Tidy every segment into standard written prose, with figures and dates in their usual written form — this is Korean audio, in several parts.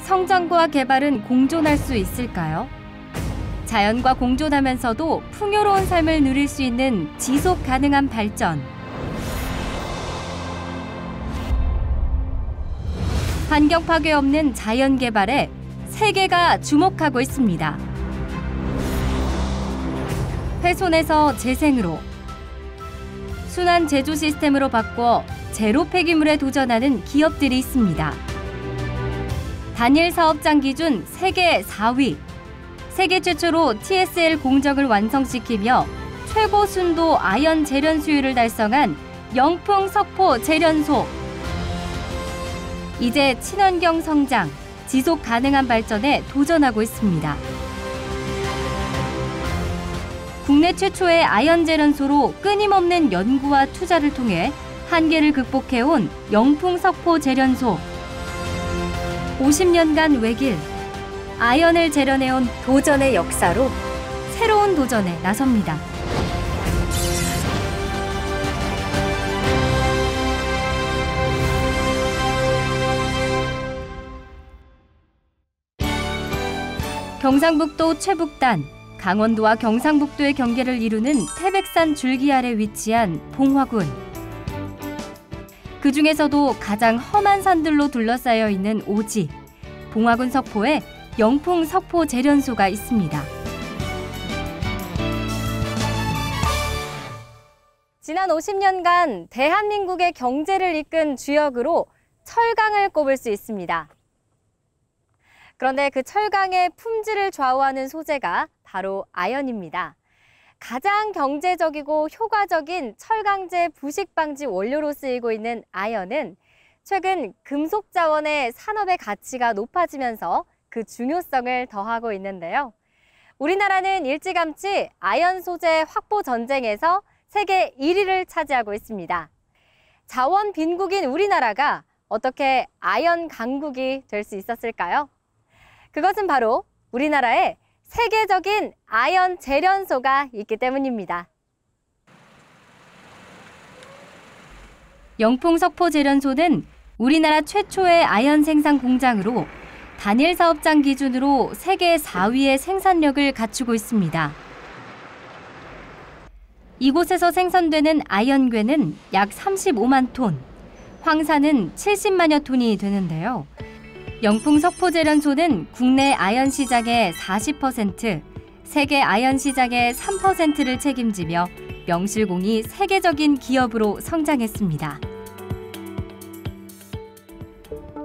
성장과 개발은 공존할 수 있을까요? 자연과 공존하면서도 풍요로운 삶을 누릴 수 있는 지속 가능한 발전. 환경 파괴 없는 자연 개발에 세계가 주목하고 있습니다. 훼손에서 재생으로, 순환 제조 시스템으로 바꿔 제로 폐기물에 도전하는 기업들이 있습니다. 단일 사업장 기준 세계 4위, 세계 최초로 TSL 공정을 완성시키며 최고 순도 아연 재련 수율을 달성한 영풍 석포 재련소. 이제 친환경 성장, 지속 가능한 발전에 도전하고 있습니다. 국내 최초의 아연 재련소로 끊임없는 연구와 투자를 통해 한계를 극복해온 영풍 석포 재련소. 50년간 외길, 아연을 재련해온 도전의 역사로 새로운 도전에 나섭니다. 경상북도 최북단, 강원도와 경상북도의 경계를 이루는 태백산 줄기 아래 위치한 봉화군. 그 중에서도 가장 험한 산들로 둘러싸여 있는 오지, 봉화군 석포에 영풍 석포 재련소가 있습니다. 지난 50년간 대한민국의 경제를 이끈 주역으로 철강을 꼽을 수 있습니다. 그런데 그 철강의 품질을 좌우하는 소재가 바로 아연입니다. 가장 경제적이고 효과적인 철강제 부식 방지 원료로 쓰이고 있는 아연은 최근 금속 자원의 산업의 가치가 높아지면서 그 중요성을 더하고 있는데요. 우리나라는 일찌감치 아연 소재 확보 전쟁에서 세계 1위를 차지하고 있습니다. 자원 빈국인 우리나라가 어떻게 아연 강국이 될 수 있었을까요? 그것은 바로 우리나라에 세계적인 아연 재련소가 있기 때문입니다. 영풍 석포 재련소는 우리나라 최초의 아연 생산 공장으로 단일 사업장 기준으로 세계 4위의 생산력을 갖추고 있습니다. 이곳에서 생산되는 아연괴는 약 35만 톤, 황산은 70만여 톤이 되는데요. 영풍 석포 재련소는 국내 아연 시장의 40%, 세계 아연 시장의 3%를 책임지며 명실공히 세계적인 기업으로 성장했습니다.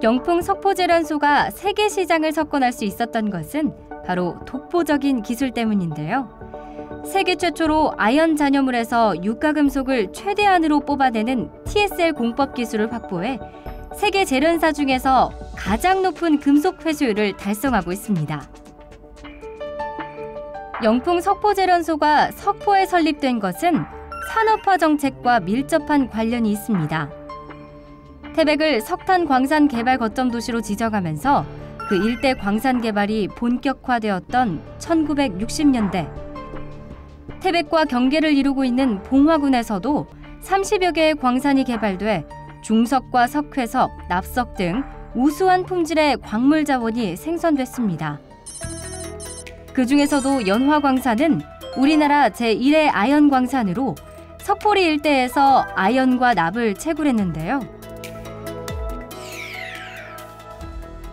영풍 석포 재련소가 세계 시장을 석권할 수 있었던 것은 바로 독보적인 기술 때문인데요. 세계 최초로 아연 잔여물에서 유가금속을 최대한으로 뽑아내는 TSL 공법 기술을 확보해 세계 재련사 중에서 가장 높은 금속 회수율을 달성하고 있습니다. 영풍 석포 재련소가 석포에 설립된 것은 산업화 정책과 밀접한 관련이 있습니다. 태백을 석탄 광산 개발 거점 도시로 지정하면서 그 일대 광산 개발이 본격화되었던 1960년대, 태백과 경계를 이루고 있는 봉화군에서도 30여 개의 광산이 개발돼 중석과 석회석, 납석 등 우수한 품질의 광물 자원이 생성됐습니다. 그 중에서도 연화광산은 우리나라 제1의 아연 광산으로 석포리 일대에서 아연과 납을 채굴했는데요.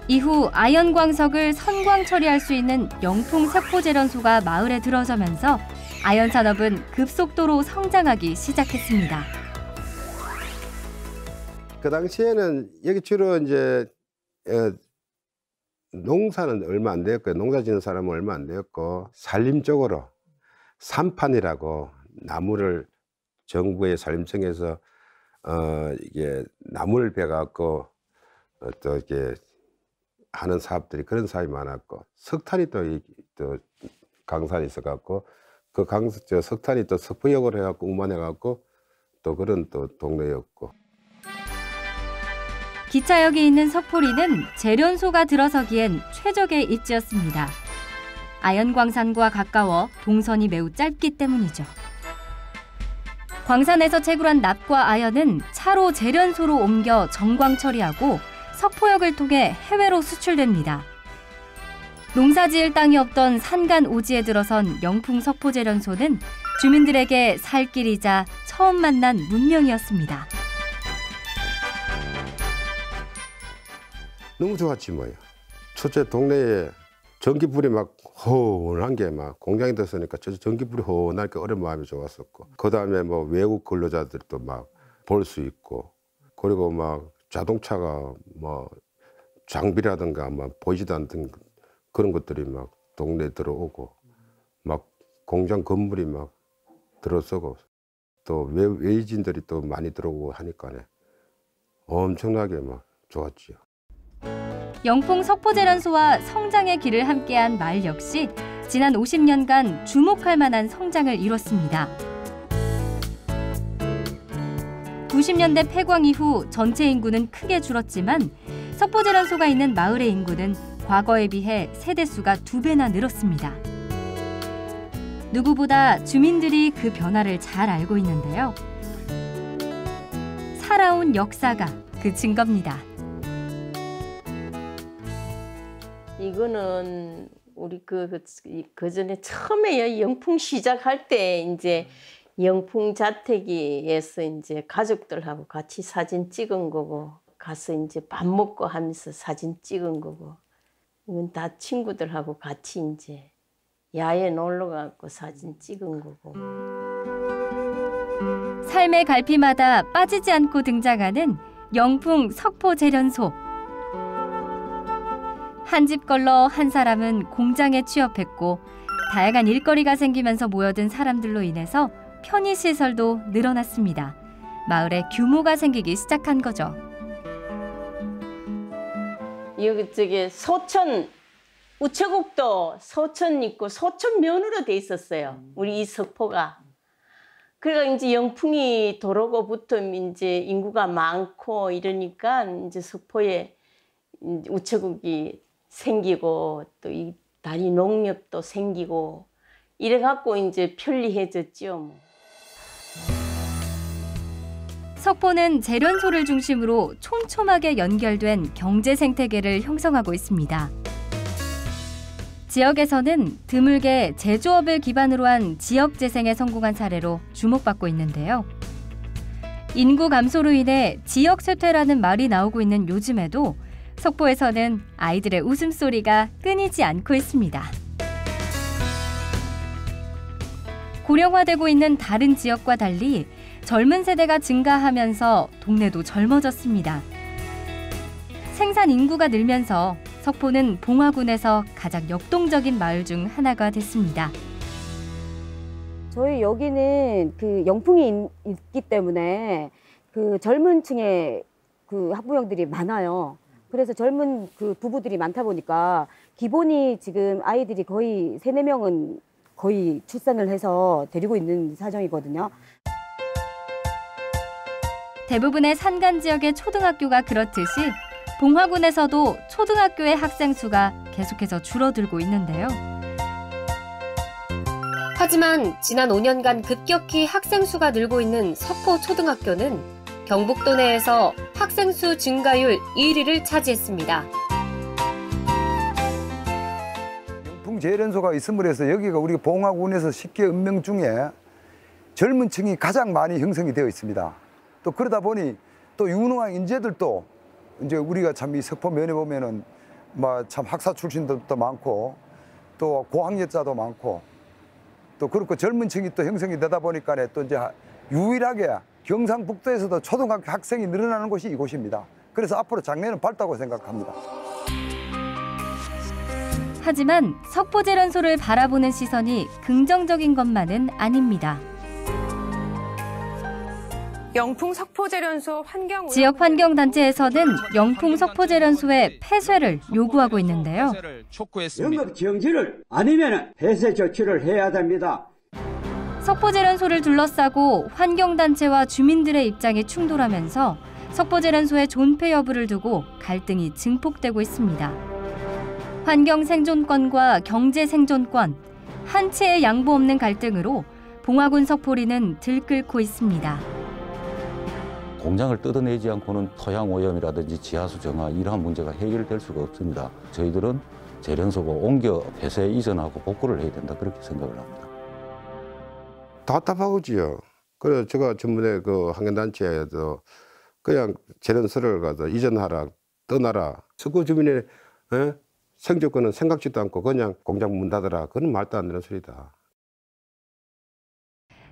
이후 아연 광석을 선광 처리할 수 있는 영풍 석포 재련소가 마을에 들어서면서 아연 산업은 급속도로 성장하기 시작했습니다. 그 당시에는 여기 주로 이제 농사는 얼마 안 되었고, 농사 짓는 사람은 얼마 안 되었고, 산림 쪽으로 산판이라고 나무를 정부의 산림청에서 이게 나무를 베갖고 또 이렇게 하는 사업들이, 그런 사업이 많았고, 석탄이 또 강산이 있어갖고 그 석탄이 또 석포역으로 해갖고 운반해갖고 또 그런 또 동네였고. 기차역이 있는 석포리는 재련소가 들어서기엔 최적의 입지였습니다. 아연 광산과 가까워 동선이 매우 짧기 때문이죠. 광산에서 채굴한 납과 아연은 차로 재련소로 옮겨 정광 처리하고 석포역을 통해 해외로 수출됩니다. 농사지을 땅이 없던 산간 오지에 들어선 영풍 석포제련소는 주민들에게 살 길이자 처음 만난 문명이었습니다. 너무 좋았지 뭐야. 첫째 동네에 전기불이 막 허원한 게 막 공장이 됐으니까 저 전기불이 허원할 게 어린 마음이 좋았었고, 그 다음에 뭐 외국 근로자들도 막 볼 수 있고, 그리고 막 자동차가 뭐 장비라든가 막 보이지도 않던 그런 것들이 막 동네에 들어오고, 막 공장 건물이 막 들어서고, 또 외지인들이 또 많이 들어오고 하니까네 엄청나게 막 좋았지요. 영풍 석포제련소와 성장의 길을 함께한 마을 역시 지난 50년간 주목할 만한 성장을 이뤘습니다. 90년대 폐광 이후 전체 인구는 크게 줄었지만 석포제련소가 있는 마을의 인구는 과거에 비해 세대수가 2배나 늘었습니다. 누구보다 주민들이 그 변화를 잘 알고 있는데요. 살아온 역사가 그 증거입니다. 이거는 우리 그 전에 처음에 영풍 시작할 때 이제 영풍 자택에서 이제 가족들하고 같이 사진 찍은 거고, 가서 이제 밥 먹고 하면서 사진 찍은 거고, 이건 다 친구들하고 같이 이제 야외 놀러 가고 사진 찍은 거고. 삶의 갈피마다 빠지지 않고 등장하는 영풍 석포제련소. 한 집 걸러 한 사람은 공장에 취업했고, 다양한 일거리가 생기면서 모여든 사람들로 인해서 편의시설도 늘어났습니다. 마을에 규모가 생기기 시작한 거죠. 여기 소천, 우체국도 소천 있고 소천면으로 돼 있었어요. 우리 이 석포가. 그러니까 이제 영풍이 도로고부터 이제 인구가 많고 이러니까 이제 석포에 우체국이 생기고 또 이 다리 농협도 생기고 이래 갖고 이제 편리해졌죠. 뭐. 석포는 제련소를 중심으로 촘촘하게 연결된 경제 생태계를 형성하고 있습니다. 지역에서는 드물게 제조업을 기반으로 한 지역 재생에 성공한 사례로 주목받고 있는데요. 인구 감소로 인해 지역 쇠퇴라는 말이 나오고 있는 요즘에도 석포에서는 아이들의 웃음소리가 끊이지 않고 있습니다. 고령화되고 있는 다른 지역과 달리 젊은 세대가 증가하면서 동네도 젊어졌습니다. 생산 인구가 늘면서 석포는 봉화군에서 가장 역동적인 마을 중 하나가 됐습니다. 저희 여기는 그 영풍이 있기 때문에 그 젊은 층의 그 학부형들이 많아요. 그래서 젊은 그 부부들이 많다 보니까 기본이 지금 아이들이 거의 3, 4명은 거의 출산을 해서 데리고 있는 사정이거든요. 대부분의 산간 지역의 초등학교가 그렇듯이 봉화군에서도 초등학교의 학생 수가 계속해서 줄어들고 있는데요. 하지만 지난 5년간 급격히 학생 수가 늘고 있는 석포 초등학교는 경북도 내에서 학생 수 증가율 1위를 차지했습니다. 영풍 제련소가 있음으로 해서 여기가 우리 봉화군에서 10개 읍명 중에 젊은 층이 가장 많이 형성이 되어 있습니다. 또 그러다 보니 또 유능한 인재들도 이제 우리가 참 이 석포면에 보면은 참 학사 출신들도 많고 또 고학력자도 많고 또 그렇고 젊은 층이 또 형성이 되다 보니까 또 이제 유일하게 경상북도에서도 초등학교 학생이 늘어나는 곳이 이곳입니다. 그래서 앞으로 장래는 밝다고 생각합니다. 하지만 석포제련소를 바라보는 시선이 긍정적인 것만은 아닙니다. 영풍 석포제련소 환경 지역 환경단체에서는 영풍 석포제련소의 폐쇄를 요구하고 있는데요. 영업 정지를 아니면 폐쇄 조치를 해야 됩니다. 석포제련소를 둘러싸고 환경단체와 주민들의 입장이 충돌하면서 석포제련소의 존폐 여부를 두고 갈등이 증폭되고 있습니다. 환경 생존권과 경제 생존권, 한치의 양보 없는 갈등으로 봉화군 석포리는 들끓고 있습니다. 공장을 뜯어내지 않고는 토양 오염이라든지 지하수 정화 이러한 문제가 해결될 수가 없습니다. 저희들은 재련소가 옮겨 폐쇄 이전하고 복구를 해야 된다 그렇게 생각을 합니다. 답답하고지요. 그래 제가 전번에 그 환경단체에도 그냥 재련소를 가서 이전하라 떠나라. 서구 주민의 생존권은 생각지도 않고 그냥 공장 문 닫아라. 그건 말도 안 되는 소리다.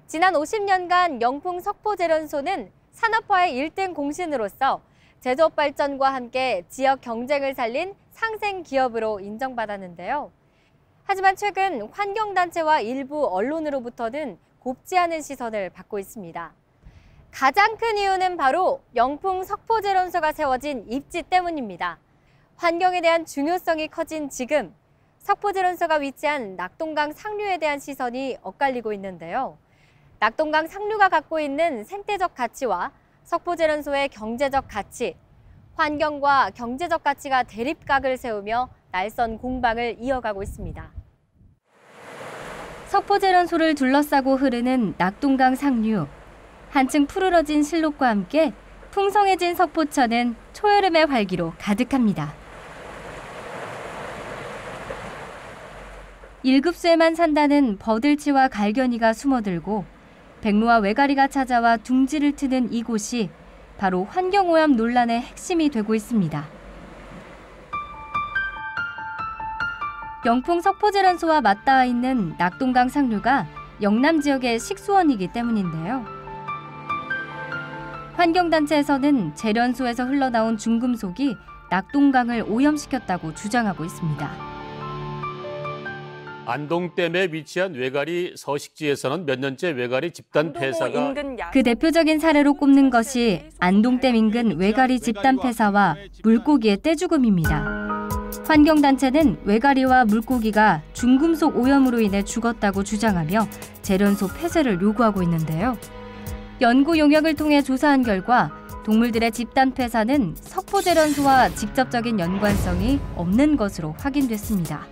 지난 50년간 영풍 석포재련소는 산업화의 1등 공신으로서 제조업 발전과 함께 지역 경쟁을 살린 상생 기업으로 인정받았는데요. 하지만 최근 환경단체와 일부 언론으로부터는 곱지 않은 시선을 받고 있습니다. 가장 큰 이유는 바로 영풍 석포재련소가 세워진 입지 때문입니다. 환경에 대한 중요성이 커진 지금 석포재련소가 위치한 낙동강 상류에 대한 시선이 엇갈리고 있는데요. 낙동강 상류가 갖고 있는 생태적 가치와 석포재련소의 경제적 가치, 환경과 경제적 가치가 대립각을 세우며 날선 공방을 이어가고 있습니다. 석포재련소를 둘러싸고 흐르는 낙동강 상류. 한층 푸르러진 실록과 함께 풍성해진 석포천은 초여름의 활기로 가득합니다. 1급수에만 산다는 버들치와 갈견이가 숨어들고 백로와 외가리가 찾아와 둥지를 트는 이곳이 바로 환경오염 논란의 핵심이 되고 있습니다. 영풍 석포재련소와 맞닿아 있는 낙동강 상류가 영남 지역의 식수원이기 때문인데요. 환경단체에서는 재련소에서 흘러나온 중금속이 낙동강을 오염시켰다고 주장하고 있습니다. 안동댐에 위치한 외가리 서식지에서는 몇 년째 외가리 집단 폐사가 그 대표적인 사례로 꼽는 것이 안동댐 인근 외가리 집단 폐사와 물고기의 떼죽음입니다. 환경단체는 외가리와 물고기가 중금속 오염으로 인해 죽었다고 주장하며 재련소 폐쇄를 요구하고 있는데요. 연구 용역을 통해 조사한 결과 동물들의 집단 폐사는 석포재련소와 직접적인 연관성이 없는 것으로 확인됐습니다.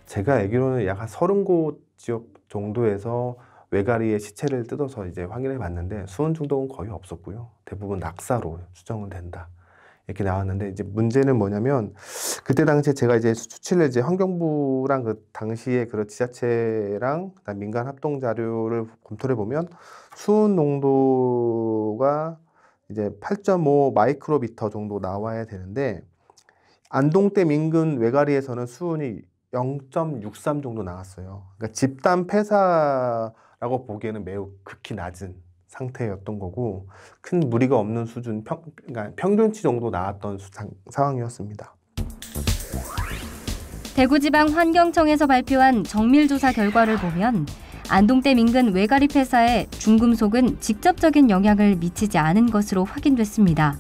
제가 알기로는 약 한 30곳 지역 정도에서 외가리의 시체를 뜯어서 이제 확인해 봤는데 수은 중독은 거의 없었고요. 대부분 낙사로 추정은 된다. 이렇게 나왔는데 이제 문제는 뭐냐면 그때 당시에 제가 이제 수치를 이제 환경부랑 그 당시에 그 지자체랑 그다음 민간 합동 자료를 검토를 해보면 수은 농도가 이제 8.5 마이크로미터 정도 나와야 되는데 안동댐 인근 외가리에서는 수은이 0.63 정도 나왔어요. 그러니까 집단 폐사라고 보기에는 매우 극히 낮은 상태였던 거고 큰 무리가 없는 수준, 그러니까 평균치 정도 나왔던 상황이었습니다. 대구지방환경청에서 발표한 정밀조사 결과를 보면 안동댐 인근 외가리 폐사에 중금속은 직접적인 영향을 미치지 않은 것으로 확인됐습니다.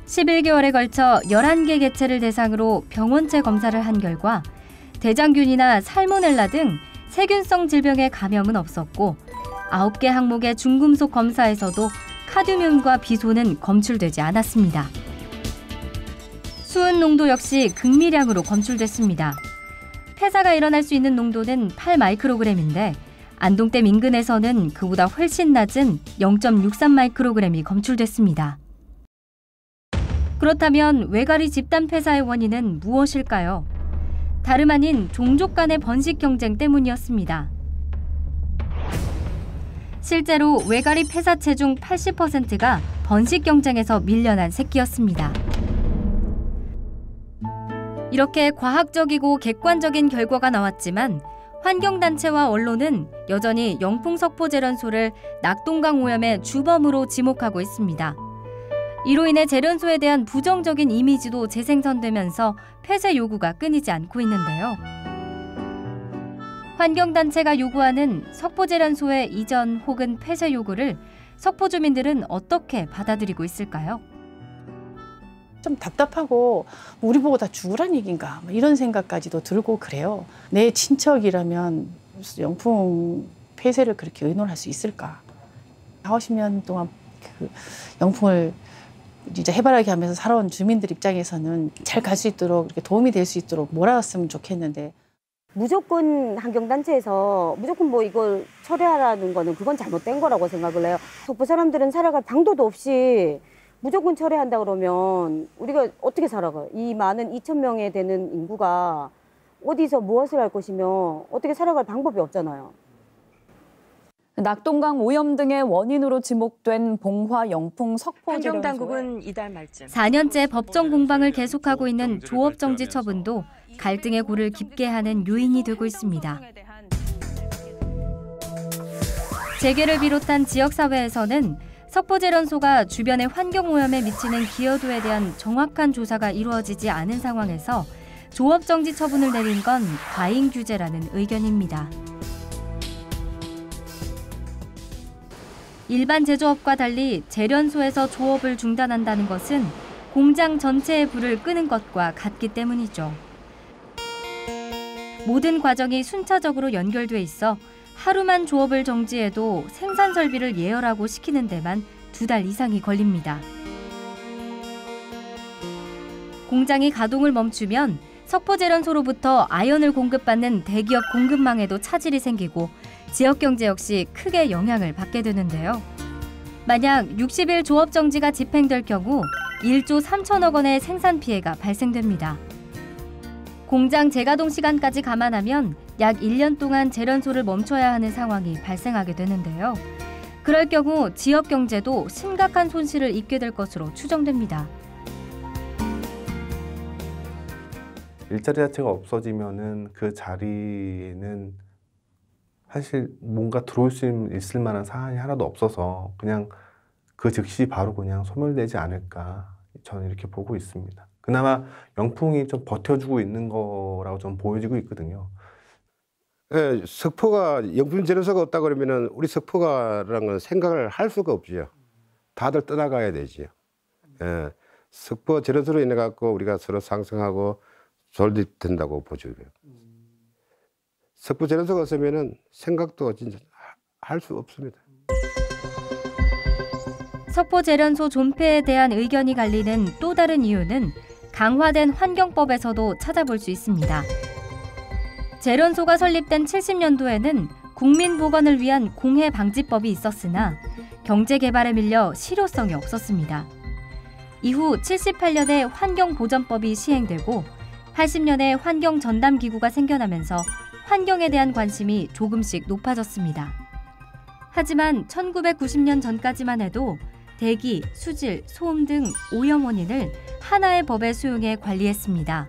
11개월에 걸쳐 11개 개체를 대상으로 병원체 검사를 한 결과 대장균이나 살모넬라 등 세균성 질병의 감염은 없었고 9개 항목의 중금속 검사에서도 카드뮴과 비소는 검출되지 않았습니다. 수은 농도 역시 극미량으로 검출됐습니다. 폐사가 일어날 수 있는 농도는 8마이크로그램인데 안동댐 인근에서는 그보다 훨씬 낮은 0.63마이크로그램이 검출됐습니다. 그렇다면 외가리 집단 폐사의 원인은 무엇일까요? 다름 아닌 종족 간의 번식 경쟁 때문이었습니다. 실제로 외가리 폐사체 중 80%가 번식 경쟁에서 밀려난 새끼였습니다. 이렇게 과학적이고 객관적인 결과가 나왔지만 환경단체와 언론은 여전히 영풍 석포재련소를 낙동강 오염의 주범으로 지목하고 있습니다. 이로 인해 재련소에 대한 부정적인 이미지도 재생산되면서 폐쇄 요구가 끊이지 않고 있는데요. 환경단체가 요구하는 석포재련소의 이전 혹은 폐쇄 요구를 석포 주민들은 어떻게 받아들이고 있을까요? 좀 답답하고 우리 보고 다 죽으란 얘기인가 이런 생각까지도 들고 그래요. 내 친척이라면 영풍 폐쇄를 그렇게 의논할 수 있을까? 40년 동안 그 영풍을 이제 해바라기 하면서 살아온 주민들 입장에서는 잘 갈 수 있도록 이렇게 도움이 될 수 있도록 몰아왔으면 좋겠는데 무조건 환경단체에서 무조건 뭐 이걸 철회하라는 거는 그건 잘못된 거라고 생각을 해요. 속보 사람들은 살아갈 방도도 없이 무조건 철회한다 그러면 우리가 어떻게 살아가요? 이 많은 2,000명에 되는 인구가 어디서 무엇을 할 것이며 어떻게 살아갈 방법이 없잖아요. 낙동강 오염 등의 원인으로 지목된 봉화 영풍 석포 환경당국은 이달 말쯤 4년째 법정 공방을 계속하고 있는 조업정지 처분도 갈등의 골을 깊게 하는 요인이 되고 있습니다. 재계를 비롯한 지역사회에서는 석포제련소가 주변의 환경오염에 미치는 기여도에 대한 정확한 조사가 이루어지지 않은 상황에서 조업정지 처분을 내린 건 과잉 규제라는 의견입니다. 일반 제조업과 달리 제련소에서 조업을 중단한다는 것은 공장 전체의 불을 끄는 것과 같기 때문이죠. 모든 과정이 순차적으로 연결돼 있어 하루만 조업을 정지해도 생산 설비를 예열하고 시키는 데만 2달 이상이 걸립니다. 공장이 가동을 멈추면 석포제련소로부터 아연을 공급받는 대기업 공급망에도 차질이 생기고 지역경제 역시 크게 영향을 받게 되는데요. 만약 60일 조업정지가 집행될 경우 1조 3천억 원의 생산 피해가 발생됩니다. 공장 재가동 시간까지 감안하면 약 1년 동안 제련소를 멈춰야 하는 상황이 발생하게 되는데요. 그럴 경우 지역 경제도 심각한 손실을 입게 될 것으로 추정됩니다. 일자리 자체가 없어지면은 그 자리는 사실 뭔가 들어올 수 있을 만한 사안이 하나도 없어서 그냥 그 즉시 바로 그냥 소멸되지 않을까 저는 이렇게 보고 있습니다. 그나마 영풍이 좀 버텨주고 있는 거라고 좀 보여지고 있거든요. 예, 석포가 영풍 제련소가 없다 그러면은 우리 석포가라는 건 생각을 할 수가 없지요. 다들 떠나가야 되지요. 예, 석포 제련소로 인해 갖고 우리가 서로 상생하고 존립된다고 보죠. 석포 제련소가 없으면은 생각도 진짜 할 수 없습니다. 석포제련소 존폐에 대한 의견이 갈리는 또 다른 이유는 강화된 환경법에서도 찾아볼 수 있습니다. 제련소가 설립된 70년도에는 국민보건을 위한 공해방지법이 있었으나 경제개발에 밀려 실효성이 없었습니다. 이후 78년에 환경보전법이 시행되고 80년에 환경전담기구가 생겨나면서 환경에 대한 관심이 조금씩 높아졌습니다. 하지만 1990년 전까지만 해도 대기, 수질, 소음 등 오염 원인을 하나의 법에 수용해 관리했습니다.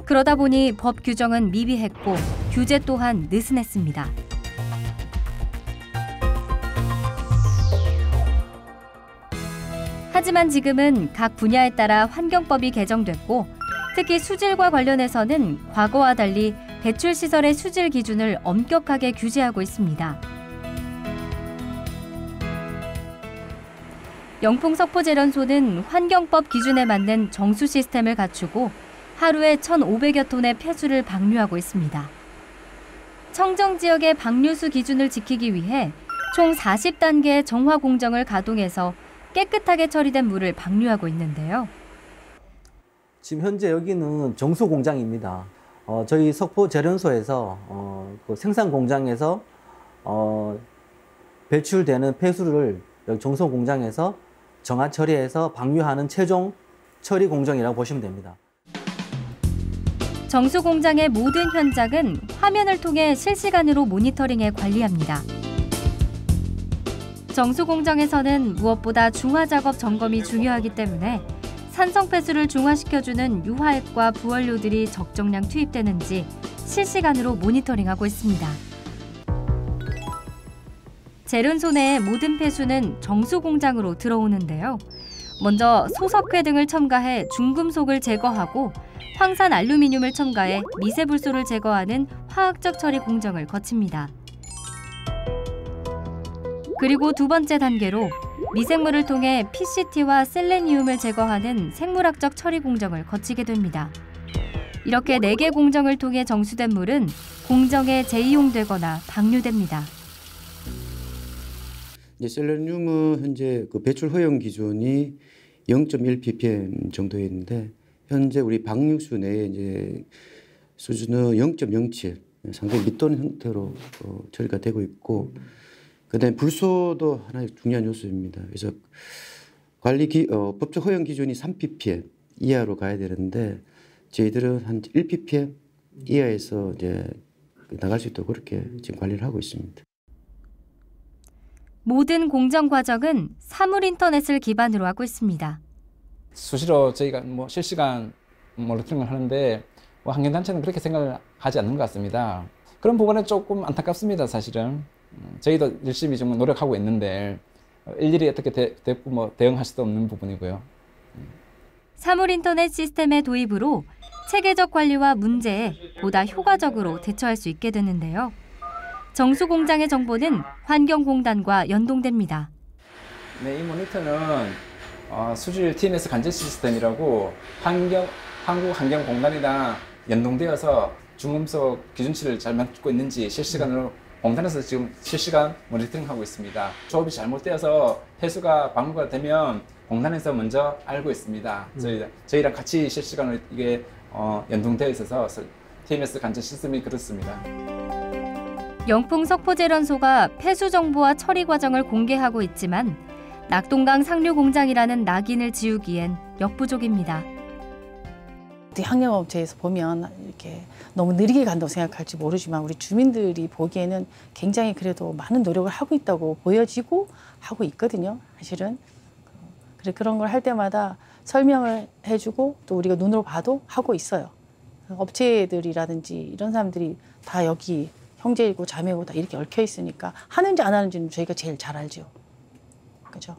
그러다 보니 법 규정은 미비했고 규제 또한 느슨했습니다. 하지만 지금은 각 분야에 따라 환경법이 개정됐고 특히 수질과 관련해서는 과거와 달리 배출시설의 수질 기준을 엄격하게 규제하고 있습니다. 영풍 석포제련소는 환경법 기준에 맞는 정수 시스템을 갖추고 하루에 1,500여 톤의 폐수를 방류하고 있습니다. 청정지역의 방류수 기준을 지키기 위해 총 40단계의 정화 공정을 가동해서 깨끗하게 처리된 물을 방류하고 있는데요. 지금 현재 여기는 정수 공장입니다. 저희 석포 제련소에서 그 생산 공장에서 배출되는 폐수를 여기 정수 공장에서 정화 처리해서 방류하는 최종 처리 공정이라고 보시면 됩니다. 정수 공장의 모든 현장은 화면을 통해 실시간으로 모니터링해 관리합니다. 정수 공장에서는 무엇보다 중화 작업 점검이 중요하기 때문에 산성 폐수를 중화시켜주는 유화액과 부원료들이 적정량 투입되는지 실시간으로 모니터링하고 있습니다. 제련소 내의 모든 폐수는 정수 공장으로 들어오는데요. 먼저 소석회 등을 첨가해 중금속을 제거하고 황산 알루미늄을 첨가해 미세불소를 제거하는 화학적 처리 공정을 거칩니다. 그리고 두 번째 단계로 미생물을 통해 PCT와 셀레니움을 제거하는 생물학적 처리 공정을 거치게 됩니다. 이렇게 4개 공정을 통해 정수된 물은 공정에 재이용되거나 방류됩니다. 이제 셀레늄은 현재 그 배출 허용 기준이 0.1 ppm 정도였는데 현재 우리 방류수 내에 이제 수준은 0.07, 상당히 밑도는 형태로 처리가 되고 있고, 그다음에 불소도 하나의 중요한 요소입니다. 그래서 법적 허용 기준이 3ppm 이하로 가야 되는데 저희들은 한 1ppm 이하에서 이제 나갈 수 있도록 그렇게 지금 관리를 하고 있습니다. 모든 공정 과정은 사물 인터넷을 기반으로 하고 있습니다. 수시로 저희가 실시간 모니터링을 하는데 환경단체는 그렇게 생각을 하지 않는 것 같습니다. 그런 부분에 조금 안타깝습니다, 사실은. 저희도 열심히 좀 노력하고 있는데 일일이 어떻게 대응할 수도 없는 부분이고요. 사물 인터넷 시스템의 도입으로 체계적 관리와 문제에 보다 효과적으로 대처할 수 있게 되는데요. 정수 공장의 정보는 환경공단과 연동됩니다. 네, 이 모니터는 수질 TMS 관제 시스템이라고 한국환경공단이랑 연동되어서 중금속 기준치를 잘 맞고 있는지 실시간으로 공단에서 지금 실시간 모니터링하고 있습니다. 조업이 잘못되어서 폐수가 방류가 되면 공단에서 먼저 알고 있습니다. 저희랑 같이 실시간으로 이게 연동되어 있어서 TMS 관제 시스템이 그렇습니다. 영풍 석포제련소가 폐수 정보와 처리 과정을 공개하고 있지만 낙동강 상류 공장이라는 낙인을 지우기엔 역부족입니다. 환경업체에서 보면 이렇게 너무 느리게 간다고 생각할지 모르지만 우리 주민들이 보기에는 굉장히 그래도 많은 노력을 하고 있다고 보여지고 하고 있거든요. 사실은 그런 걸 할 때마다 설명을 해주고 또 우리가 눈으로 봐도 하고 있어요. 업체들이라든지 이런 사람들이 다 여기 형제이고 자매고 다 이렇게 얽혀 있으니까 하는지 안 하는지는 저희가 제일 잘 알죠. 그죠?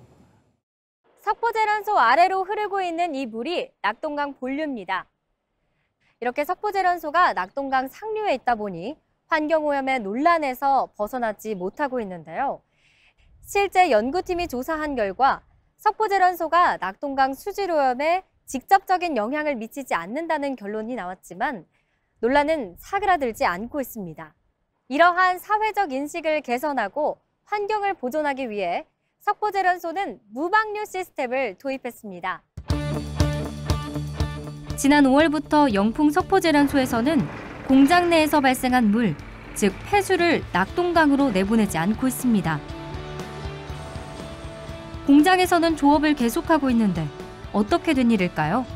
석포제련소 아래로 흐르고 있는 이 물이 낙동강 본류입니다. 이렇게 석포제련소가 낙동강 상류에 있다 보니 환경오염의 논란에서 벗어나지 못하고 있는데요. 실제 연구팀이 조사한 결과 석포제련소가 낙동강 수질오염에 직접적인 영향을 미치지 않는다는 결론이 나왔지만 논란은 사그라들지 않고 있습니다. 이러한 사회적 인식을 개선하고 환경을 보존하기 위해 석포제련소는 무방류 시스템을 도입했습니다. 지난 5월부터 영풍 석포제련소에서는 공장 내에서 발생한 물, 즉 폐수를 낙동강으로 내보내지 않고 있습니다. 공장에서는 조업을 계속하고 있는데 어떻게 된 일일까요?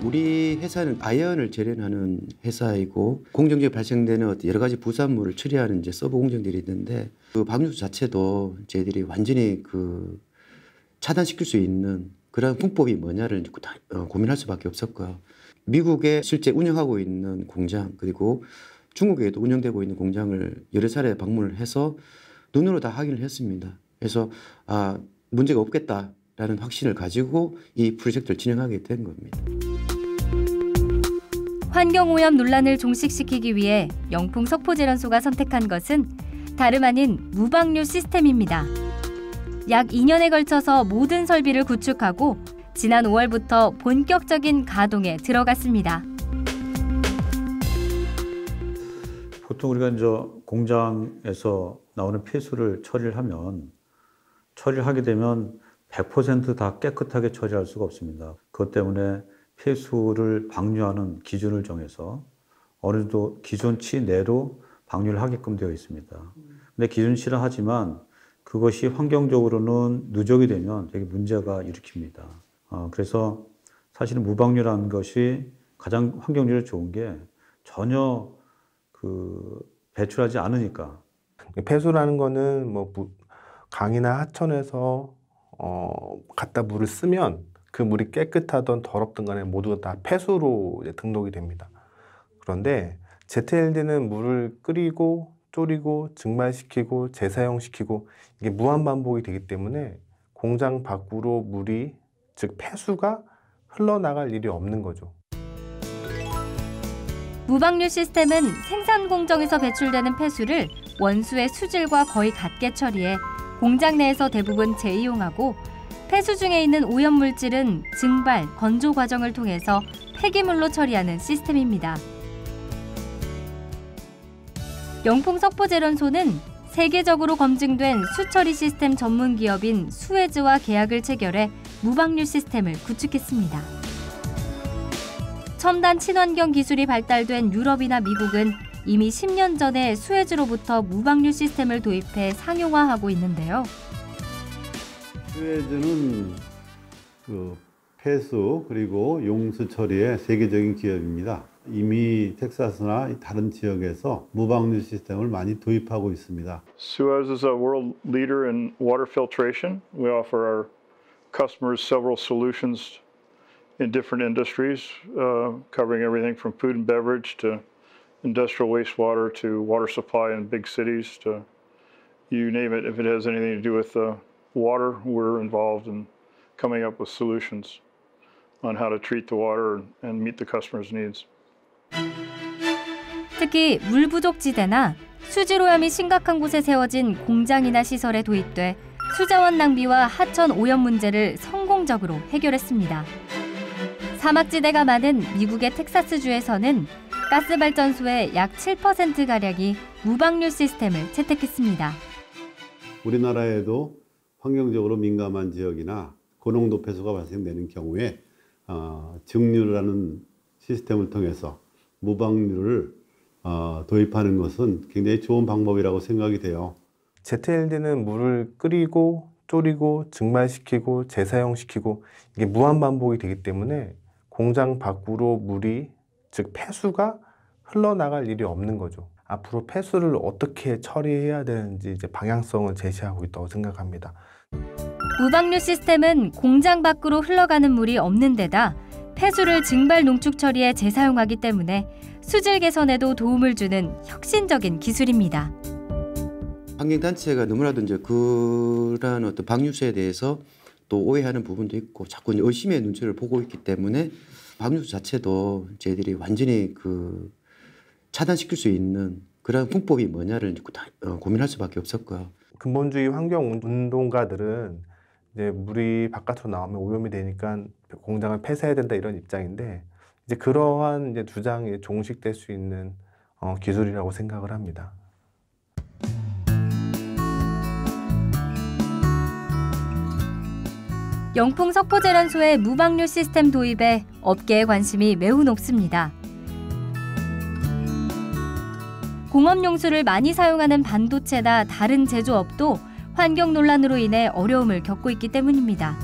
우리 회사는 아연을 재련하는 회사이고 공정지에 발생되는 여러 가지 부산물을 처리하는 이제 서브 공정들이 있는데 그 방류 자체도 저희들이 완전히 차단시킬 수 있는 그런 phương 법이 뭐냐를 고민할 수밖에 없었고요. 미국에 실제 운영하고 있는 공장 그리고 중국에도 운영되고 있는 공장을 여러 차례 방문을 해서 눈으로 다 확인을 했습니다. 그래서 문제가 없겠다라는 확신을 가지고 이 프로젝트를 진행하게 된 겁니다. 환경오염 논란을 종식시키기 위해 영풍 석포제련소가 선택한 것은 다름 아닌 무방류 시스템입니다. 약 2년에 걸쳐서 모든 설비를 구축하고 지난 5월부터 본격적인 가동에 들어갔습니다. 보통 우리가 이제 공장에서 나오는 폐수를 처리를 하게 되면 100% 다 깨끗하게 처리할 수가 없습니다. 그것 때문에 폐수를 방류하는 기준을 정해서 어느 정도 기준치 내로 방류를 하게끔 되어 있습니다. 근데 기준치를 하지만 그것이 환경적으로는 누적이 되면 되게 문제가 일으킵니다. 그래서 사실은 무방류라는 것이 가장 환경적으로 좋은 게 전혀 배출하지 않으니까. 폐수라는 거는 강이나 하천에서 갖다 물을 쓰면 그 물이 깨끗하던 더럽던 간에 모두 다 폐수로 등록이 됩니다. 그런데 ZLD는 물을 끓이고 졸이고 증발시키고 재사용시키고 이게 무한반복이 되기 때문에 공장 밖으로 물이 즉 폐수가 흘러나갈 일이 없는 거죠. 무방류 시스템은 생산 공정에서 배출되는 폐수를 원수의 수질과 거의 같게 처리해 공장 내에서 대부분 재이용하고 폐수 중에 있는 오염물질은 증발, 건조 과정을 통해서 폐기물로 처리하는 시스템입니다. 영풍 석포제련소는 세계적으로 검증된 수처리 시스템 전문 기업인 수에즈와 계약을 체결해 무방류 시스템을 구축했습니다. 첨단 친환경 기술이 발달된 유럽이나 미국은 이미 10년 전에 수에즈로부터 무방류 시스템을 도입해 상용화하고 있는데요. 수에즈는 폐수 그리고 용수 처리의 세계적인 기업입니다. 이미 텍사스나 다른 지역에서 무방류 시스템을 많이 도입하고 있습니다. Suez is a world leader in water filtration. We offer our customers several solutions in different industries, covering everything from food and beverage to industrial wastewater to water supply in big cities to you name it. If it has anything to do with water, we're involved in coming up with solutions on how to treat the water and meet the customer's needs. 특히 물 부족 지대나 수질 오염이 심각한 곳에 세워진 공장이나 시설에 도입돼 수자원 낭비와 하천 오염 문제를 성공적으로 해결했습니다. 사막지대가 많은 미국의 텍사스주에서는 가스발전소의 약 7%가량이 무방류 시스템을 채택했습니다. 우리나라에도 환경적으로 민감한 지역이나 고농도 폐수가 발생되는 경우에 증류라는 시스템을 통해서 무방류를 도입하는 것은 굉장히 좋은 방법이라고 생각이 돼요. ZLD는 물을 끓이고 졸이고 증발시키고 재사용시키고 이게 무한 반복이 되기 때문에 공장 밖으로 물이 즉 폐수가 흘러나갈 일이 없는 거죠. 앞으로 폐수를 어떻게 처리해야 되는지 이제 방향성을 제시하고 있다고 생각합니다. 무방류 시스템은 공장 밖으로 흘러가는 물이 없는 데다 폐수를 증발 농축 처리에 재사용하기 때문에 수질 개선에도 도움을 주는 혁신적인 기술입니다. 환경단체가 너무나도 이제 그러한 어떤 방류수에 대해서 또 오해하는 부분도 있고 자꾸 의심의 눈초리를 보고 있기 때문에 방류수 자체도 저희들이 완전히 차단시킬 수 있는 그런 phương 법이 뭐냐를 고민할 수밖에 없었고요. 근본주의 환경 운동가들은 이제 물이 바깥으로 나오면 오염이 되니까 공장을 폐쇄해야 된다 이런 입장인데 이제 그러한 이제 주장이 종식될 수 있는 기술이라고 생각을 합니다. 영풍 석포제련소의 무방류 시스템 도입에 업계의 관심이 매우 높습니다. 공업용수를 많이 사용하는 반도체나 다른 제조업도 환경 논란으로 인해 어려움을 겪고 있기 때문입니다.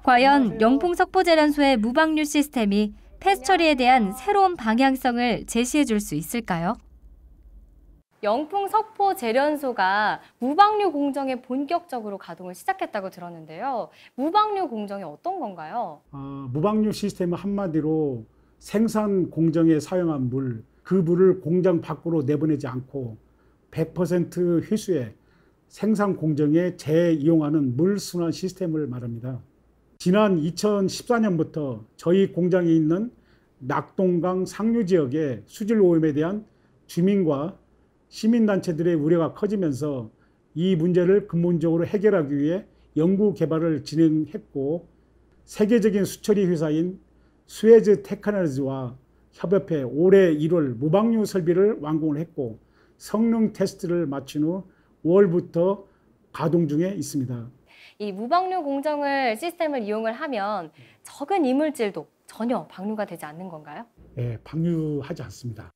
과연 영풍 석포제련소의 무방류 시스템이 폐수 처리에 대한 새로운 방향성을 제시해 줄 수 있을까요? 영풍 석포제련소가 무방류 공정에 본격적으로 가동을 시작했다고 들었는데요. 무방류 공정이 어떤 건가요? 무방류 시스템은 한마디로 생산 공정에 사용한 물, 그 물을 공장 밖으로 내보내지 않고 100% 회수해 생산 공정에 재이용하는 물 순환 시스템을 말합니다. 지난 2014년부터 저희 공장에 있는 낙동강 상류 지역의 수질 오염에 대한 주민과 시민단체들의 우려가 커지면서 이 문제를 근본적으로 해결하기 위해 연구 개발을 진행했고 세계적인 수처리 회사인 수에즈 테크놀로지와 협업해 올해 1월 무방류 설비를 완공을 했고 성능 테스트를 마친 후 5월부터 가동 중에 있습니다. 이 무방류 공정을 시스템을 이용을 하면 적은 이물질도 전혀 방류가 되지 않는 건가요? 네, 방류하지 않습니다.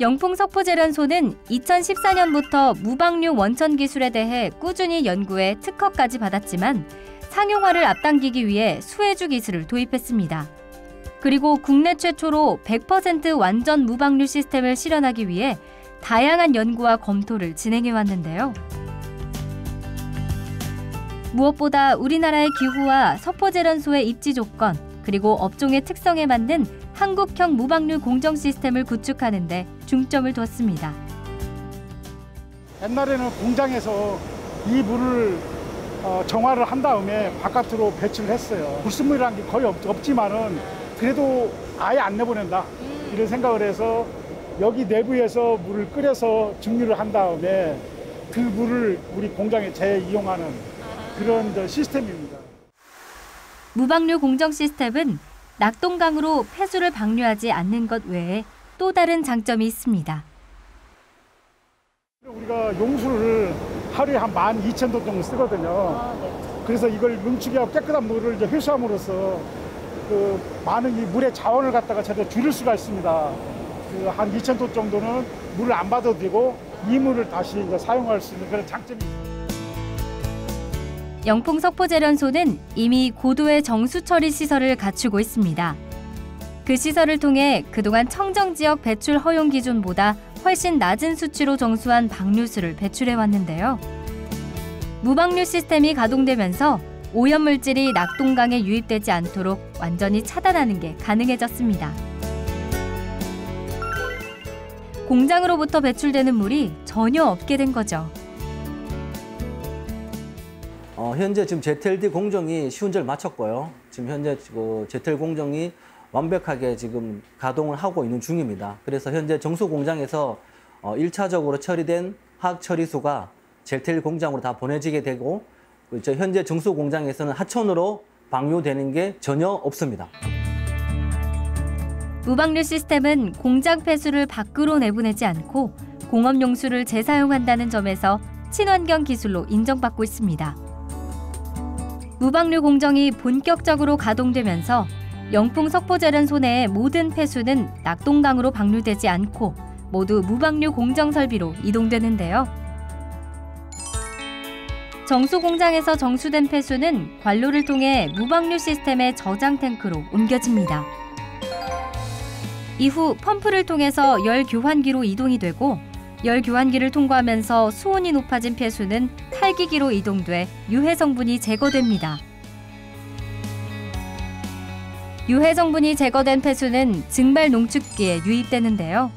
영풍 석포제련소는 2014년부터 무방류 원천 기술에 대해 꾸준히 연구해 특허까지 받았지만 상용화를 앞당기기 위해 수혜주 기술을 도입했습니다. 그리고 국내 최초로 100% 완전 무방류 시스템을 실현하기 위해 다양한 연구와 검토를 진행해왔는데요. 무엇보다 우리나라의 기후와 석포제련소의 입지 조건, 그리고 업종의 특성에 맞는 한국형 무방류 공정 시스템을 구축하는 데 중점을 뒀습니다. 옛날에는 공장에서 이 물을 정화를 한 다음에 바깥으로 배출을 했어요. 불순물이라는 게 거의 없지만은 그래도 아예 안 내보낸다 이런 생각을 해서 여기 내부에서 물을 끓여서 증류를 한 다음에 그 물을 우리 공장에 재이용하는 그런 시스템입니다. 무방류 공정 시스템은 낙동강으로 폐수를 방류하지 않는 것 외에 또 다른 장점이 있습니다. 우리가 용수를 하루에 한 12,000톤 정도 쓰거든요. 그래서 이걸 농축이하고 깨끗한 물을 이제 회수함으로써 그 많은 이 물의 자원을 갖다가 제대로 줄일 수가 있습니다. 그 한 2,000톤 정도는 물을 안 받아도 되고 이 물을 다시 이제 사용할 수 있는 그런 장점이 있습니다. 영풍 석포제련소는 이미 고도의 정수 처리 시설을 갖추고 있습니다. 그 시설을 통해 그동안 청정지역 배출 허용 기준보다 훨씬 낮은 수치로 정수한 방류수를 배출해 왔는데요. 무방류 시스템이 가동되면서 오염물질이 낙동강에 유입되지 않도록 완전히 차단하는 게 가능해졌습니다. 공장으로부터 배출되는 물이 전혀 없게 된 거죠. 현재 지금 ZLD 공정이 시운전을 마쳤고요. 지금 현재 ZL 공정이 완벽하게 지금 가동을 하고 있는 중입니다. 그래서 현재 정수 공장에서 1차적으로 처리된 화학 처리수가 ZL 공장으로 다 보내지게 되고 현재 정수 공장에서는 하천으로 방류되는 게 전혀 없습니다. 무방류 시스템은 공장 폐수를 밖으로 내보내지 않고 공업 용수를 재사용한다는 점에서 친환경 기술로 인정받고 있습니다. 무방류 공정이 본격적으로 가동되면서 영풍 석포제련소 내의 모든 폐수는 낙동강으로 방류되지 않고 모두 무방류 공정 설비로 이동되는데요. 정수 공장에서 정수된 폐수는 관로를 통해 무방류 시스템의 저장 탱크로 옮겨집니다. 이후 펌프를 통해서 열 교환기로 이동이 되고 열 교환기를 통과하면서 수온이 높아진 폐수는 탈기기로 이동돼 유해 성분이 제거됩니다. 유해 성분이 제거된 폐수는 증발 농축기에 유입되는데요.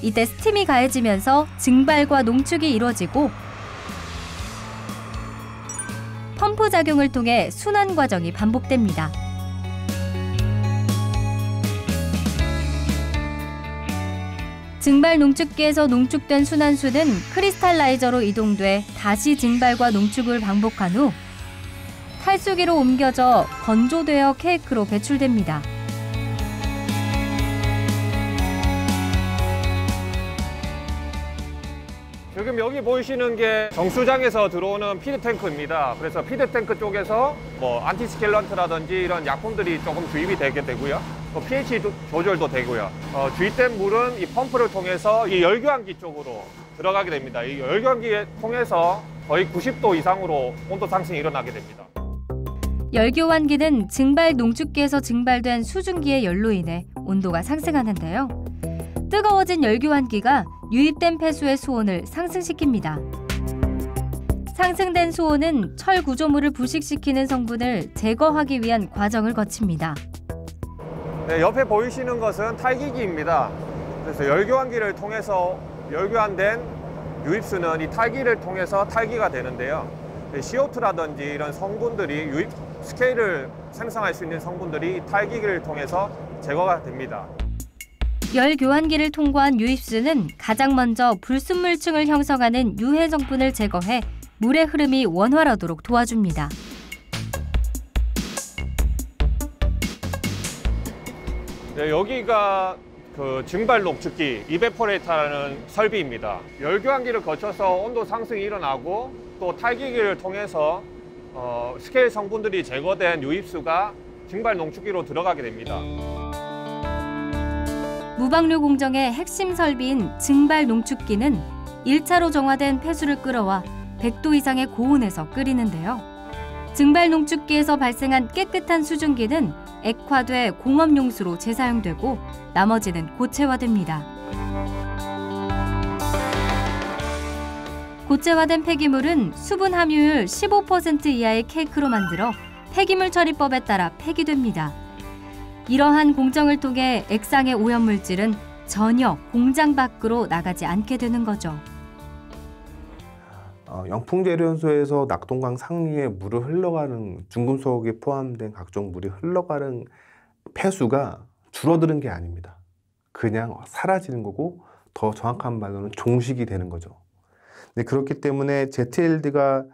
이때 스팀이 가해지면서 증발과 농축이 이루어지고 펌프 작용을 통해 순환 과정이 반복됩니다. 증발 농축기에서 농축된 순환수는 크리스탈라이저로 이동돼 다시 증발과 농축을 반복한 후 탈수기로 옮겨져 건조되어 케이크로 배출됩니다. 지금 여기 보이시는 게 정수장에서 들어오는 피드탱크입니다. 그래서 피드탱크 쪽에서 뭐 안티스켈런트라든지 이런 약품들이 조금 주입이 되게 되고요. 또 pH 조절도 되고요. 주입된 물은 이 펌프를 통해서 이 열교환기 쪽으로 들어가게 됩니다. 이 열교환기에 통해서 거의 90도 이상으로 온도 상승이 일어나게 됩니다. 열교환기는 증발 농축기에서 증발된 수증기의 열로 인해 온도가 상승하는데요. 뜨거워진 열교환기가 유입된 폐수의 수온을 상승시킵니다. 상승된 수온은 철 구조물을 부식시키는 성분을 제거하기 위한 과정을 거칩니다. 네, 옆에 보이시는 것은 탈기기입니다. 그래서 열교환기를 통해서 열교환된 유입수는 이 탈기를 통해서 탈기가 되는데요. CO2라든지 이런 성분들이 유입 스케일을 생성할 수 있는 성분들이 이 탈기기를 통해서 제거가 됩니다. 열 교환기를 통과한 유입수는 가장 먼저 불순물층을 형성하는 유해 성분을 제거해 물의 흐름이 원활하도록 도와줍니다. 네, 여기가 그 증발 농축기 이베포레이터라는 설비입니다. 열 교환기를 거쳐서 온도 상승이 일어나고 또 탈기기를 통해서 스케일 성분들이 제거된 유입수가 증발 농축기로 들어가게 됩니다. 무방류 공정의 핵심 설비인 증발 농축기는 1차로 정화된 폐수를 끌어와 100도 이상의 고온에서 끓이는데요. 증발 농축기에서 발생한 깨끗한 수증기는 액화돼 공업용수로 재사용되고 나머지는 고체화됩니다. 고체화된 폐기물은 수분 함유율 15% 이하의 케이크로 만들어 폐기물 처리법에 따라 폐기됩니다. 이러한 공정을 통해 액상의 오염물질은 전혀 공장 밖으로 나가지 않게 되는 거죠. 영풍제련소에서 낙동강 상류에 물을 흘러가는 중금속이 포함된 각종 물이 흘러가는 폐수가 줄어드는 게 아닙니다. 그냥 사라지는 거고 더 정확한 말로는 종식이 되는 거죠. 근데 그렇기 때문에 ZLD가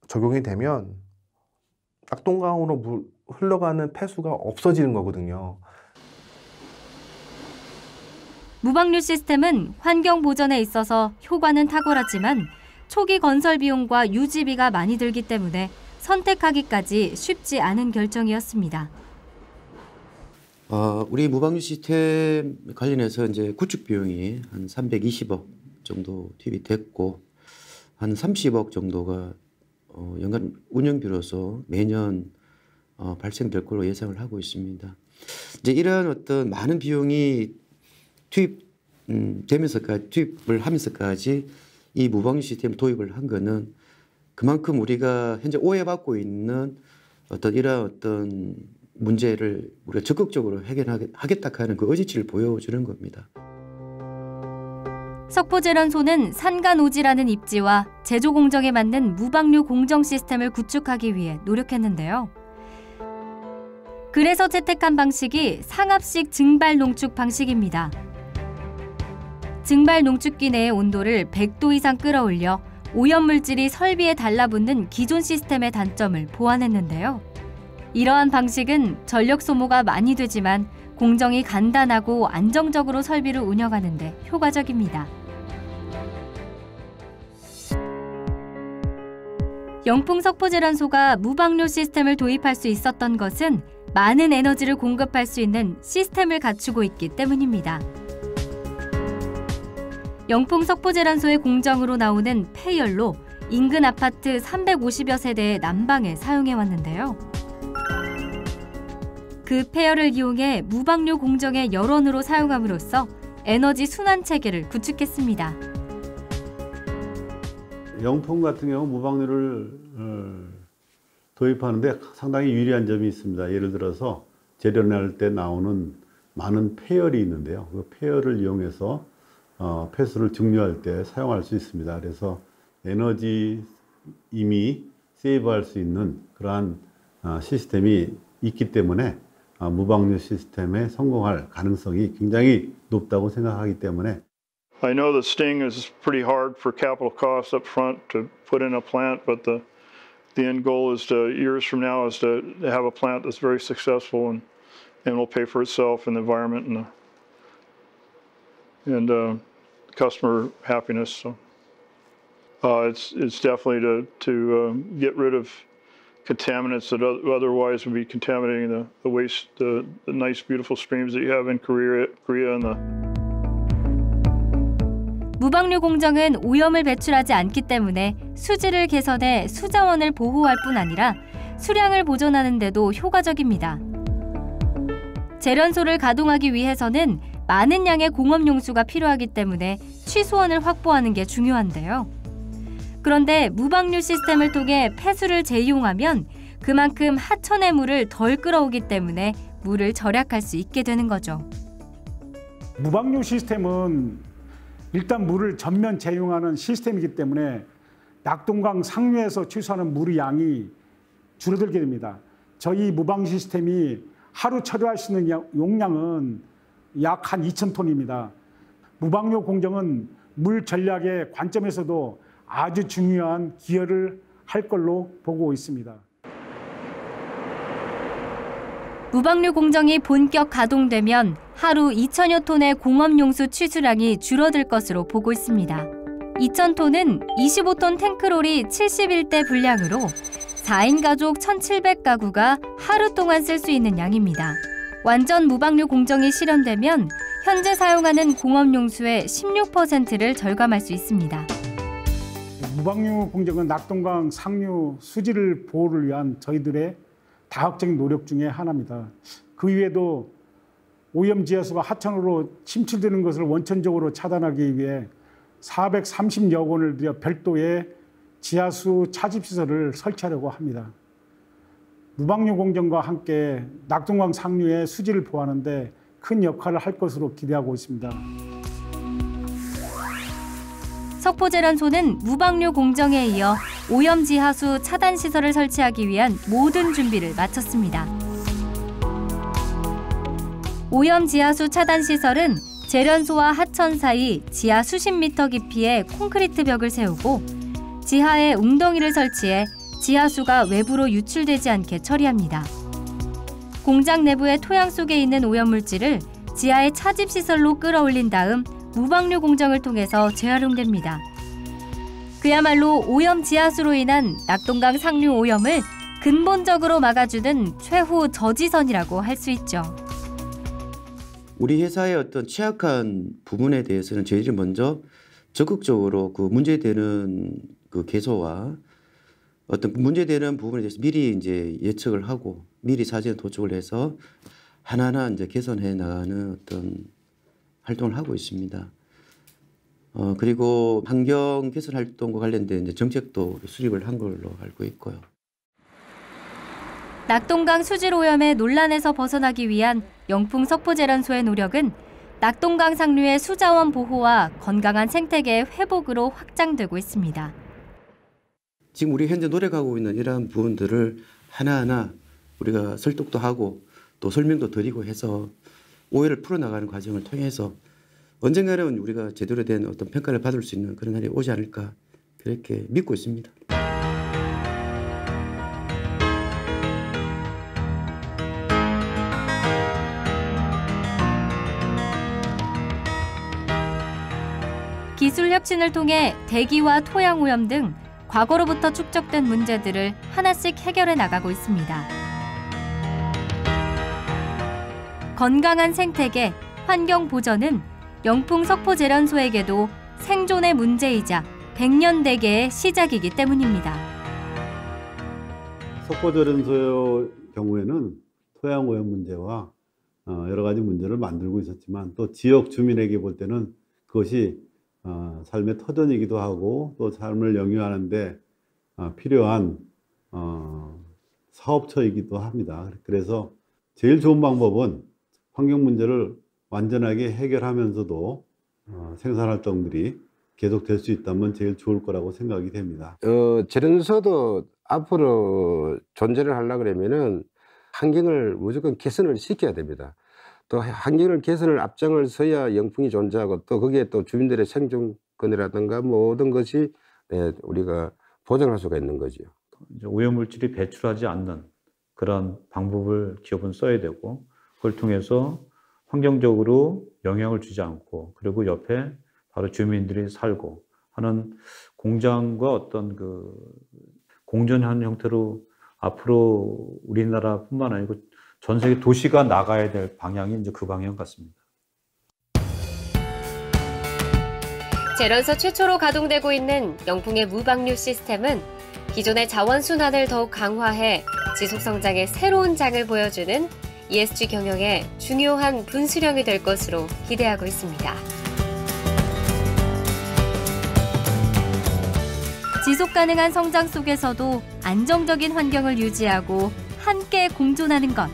적용이 되면 낙동강으로 물 흘러가는 폐수가 없어지는 거거든요. 무방류 시스템은 환경 보전에 있어서 효과는 탁월하지만 초기 건설 비용과 유지비가 많이 들기 때문에 선택하기까지 쉽지 않은 결정이었습니다. 우리 무방류 시스템 관련해서 이제 구축 비용이 한 320억 정도 투입이 됐고 한 30억 정도가 연간 운영비로서 매년 발생될 걸로 예상을 하고 있습니다. 이제 이러한 어떤 많은 비용이 투입을 하면서까지 이 무방류 시스템 도입을 한 거는 그만큼 우리가 현재 오해받고 있는 이러한 어떤 문제를 우리가 적극적으로 해결하겠다 하는 그 의지치를 보여주는 겁니다. 석포제련소는 산간오지라는 입지와 제조 공정에 맞는 무방류 공정 시스템을 구축하기 위해 노력했는데요. 그래서 채택한 방식이 상압식 증발 농축 방식입니다. 증발 농축기 내의 온도를 100도 이상 끌어올려 오염물질이 설비에 달라붙는 기존 시스템의 단점을 보완했는데요. 이러한 방식은 전력 소모가 많이 되지만 공정이 간단하고 안정적으로 설비를 운영하는 데 효과적입니다. 영풍 석포제련소가 무방류 시스템을 도입할 수 있었던 것은 많은 에너지를 공급할 수 있는 시스템을 갖추고 있기 때문입니다. 영풍 석포제련소의 공정으로 나오는 폐열로 인근 아파트 350여 세대의 난방에 사용해왔는데요. 그 폐열을 이용해 무방류 공정의 열원으로 사용함으로써 에너지 순환 체계를 구축했습니다. 영풍 같은 경우 무방류를 도입하는데 상당히 유리한 점이 있습니다. 예를 들어서 재련할 때 나오는 많은 폐열이 있는데요. 그 폐열을 이용해서 폐수를 증류할 때 사용할 수 있습니다. 그래서 에너지 이미 세이브할 수 있는 그러한 시스템이 있기 때문에 무방류 시스템에 성공할 가능성이 굉장히 높다고 생각하기 때문에 I know the sting is pretty hard for capital costs up front to put in a plant, but the end goal is to years from now is to have a plant that's very successful and will pay for itself in the environment and customer happiness. So it's definitely to get rid of contaminants that otherwise would be contaminating the waste, the nice beautiful streams that you have in Korea and the 무방류 공정은 오염을 배출하지 않기 때문에 수질을 개선해 수자원을 보호할 뿐 아니라 수량을 보존하는 데도 효과적입니다. 제련소를 가동하기 위해서는 많은 양의 공업용수가 필요하기 때문에 취수원을 확보하는 게 중요한데요. 그런데 무방류 시스템을 통해 폐수를 재이용하면 그만큼 하천의 물을 덜 끌어오기 때문에 물을 절약할 수 있게 되는 거죠. 무방류 시스템은 일단 물을 전면 재이용하는 시스템이기 때문에 낙동강 상류에서 취수하는 물의 양이 줄어들게 됩니다. 저희 무방 시스템이 하루 처리할 수 있는 용량은 약 한 2,000톤입니다. 무방류 공정은 물 전략의 관점에서도 아주 중요한 기여를 할 걸로 보고 있습니다. 무방류 공정이 본격 가동되면 하루 2천여 톤의 공업용수 취수량이 줄어들 것으로 보고 있습니다. 2,000톤은 25톤 탱크롤이 71대 분량으로 4인 가족 1,700가구가 하루 동안 쓸 수 있는 양입니다. 완전 무방류 공정이 실현되면 현재 사용하는 공업용수의 16%를 절감할 수 있습니다. 무방류 공정은 낙동강 상류 수질 보호를 위한 저희들의 다각적인 노력 중에 하나입니다. 그 이외에도 오염 지하수가 하천으로 침출되는 것을 원천적으로 차단하기 위해 430여 원을 들여 별도의 지하수 차집시설을 설치하려고 합니다. 무방류 공정과 함께 낙동강 상류의 수질을 보호하는 데 큰 역할을 할 것으로 기대하고 있습니다. 석포제련소는 무방류 공정에 이어 오염 지하수 차단 시설을 설치하기 위한 모든 준비를 마쳤습니다. 오염 지하수 차단 시설은 제련소와 하천 사이 지하 수십 미터 깊이의 콘크리트 벽을 세우고 지하에 웅덩이를 설치해 지하수가 외부로 유출되지 않게 처리합니다. 공장 내부의 토양 속에 있는 오염물질을 지하의 차집시설로 끌어올린 다음 무방류 공정을 통해서 재활용됩니다. 그야말로 오염 지하수로 인한 낙동강 상류 오염을 근본적으로 막아주는 최후 저지선이라고 할 수 있죠. 우리 회사의 어떤 취약한 부분에 대해서는 저희들이 먼저 적극적으로 그 문제되는 그 개소와 어떤 문제되는 부분에 대해서 미리 이제 예측을 하고 미리 사전에 도출을 해서 하나하나 이제 개선해 나가는 어떤 활동을 하고 있습니다. 그리고 환경 개선 활동과 관련된 이제 정책도 수립을 한 걸로 알고 있고요. 낙동강 수질 오염의 논란에서 벗어나기 위한 영풍 석포제련소의 노력은 낙동강 상류의 수자원 보호와 건강한 생태계의 회복으로 확장되고 있습니다. 지금 우리 현재 노력하고 있는 이러한 부분들을 하나하나 우리가 설득도 하고 또 설명도 드리고 해서 오해를 풀어나가는 과정을 통해서 언젠가는 우리가 제대로 된 어떤 평가를 받을 수 있는 그런 날이 오지 않을까 그렇게 믿고 있습니다. 기술 혁신을 통해 대기와 토양 오염 등 과거로부터 축적된 문제들을 하나씩 해결해 나가고 있습니다. 건강한 생태계, 환경 보전은 영풍 석포제련소에게도 생존의 문제이자 100년 대계의 시작이기 때문입니다. 석포제련소의 경우에는 토양 오염 문제와 여러 가지 문제를 만들고 있었지만 또 지역 주민에게 볼 때는 그것이 삶의 터전이기도 하고 또 삶을 영위하는 데 필요한 사업처이기도 합니다. 그래서 제일 좋은 방법은 환경 문제를 완전하게 해결하면서도 생산활동들이 계속될 수 있다면 제일 좋을 거라고 생각이 됩니다. 제련소도 앞으로 존재를 하려고 그러면은 환경을 무조건 개선을 시켜야 됩니다. 또 환경을 개선을 앞장을 서야 영풍이 존재하고 또 거기에 또 주민들의 생존권이라든가 모든 것이 우리가 보장할 수가 있는 거죠. 오염물질이 배출하지 않는 그런 방법을 기업은 써야 되고 그걸 통해서 환경적으로 영향을 주지 않고 그리고 옆에 바로 주민들이 살고 하는 공장과 어떤 그 공존하는 형태로 앞으로 우리나라뿐만 아니고 전 세계 도시가 나가야 될 방향이 이제 그 방향 같습니다. 제련소 최초로 가동되고 있는 영풍의 무방류 시스템은 기존의 자원 순환을 더욱 강화해 지속 성장의 새로운 장을 보여주는 ESG 경영의 중요한 분수령이 될 것으로 기대하고 있습니다. 지속 가능한 성장 속에서도 안정적인 환경을 유지하고 함께 공존하는 것.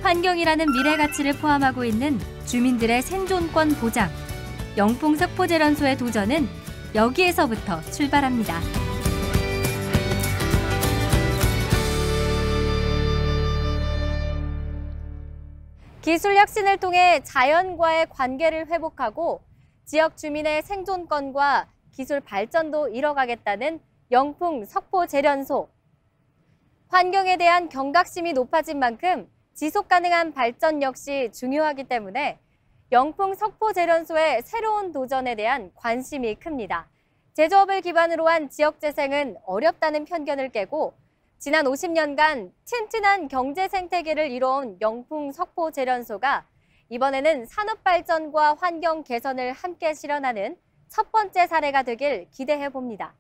환경이라는 미래 가치를 포함하고 있는 주민들의 생존권 보장. 영풍 석포제련소의 도전은 여기에서부터 출발합니다. 기술 혁신을 통해 자연과의 관계를 회복하고 지역 주민의 생존권과 기술 발전도 이뤄가겠다는 영풍 석포제련소. 환경에 대한 경각심이 높아진 만큼 지속 가능한 발전 역시 중요하기 때문에 영풍 석포제련소의 새로운 도전에 대한 관심이 큽니다. 제조업을 기반으로 한 지역 재생은 어렵다는 편견을 깨고 지난 50년간 튼튼한 경제 생태계를 이뤄온 영풍 석포제련소가 이번에는 산업 발전과 환경 개선을 함께 실현하는 첫 번째 사례가 되길 기대해 봅니다.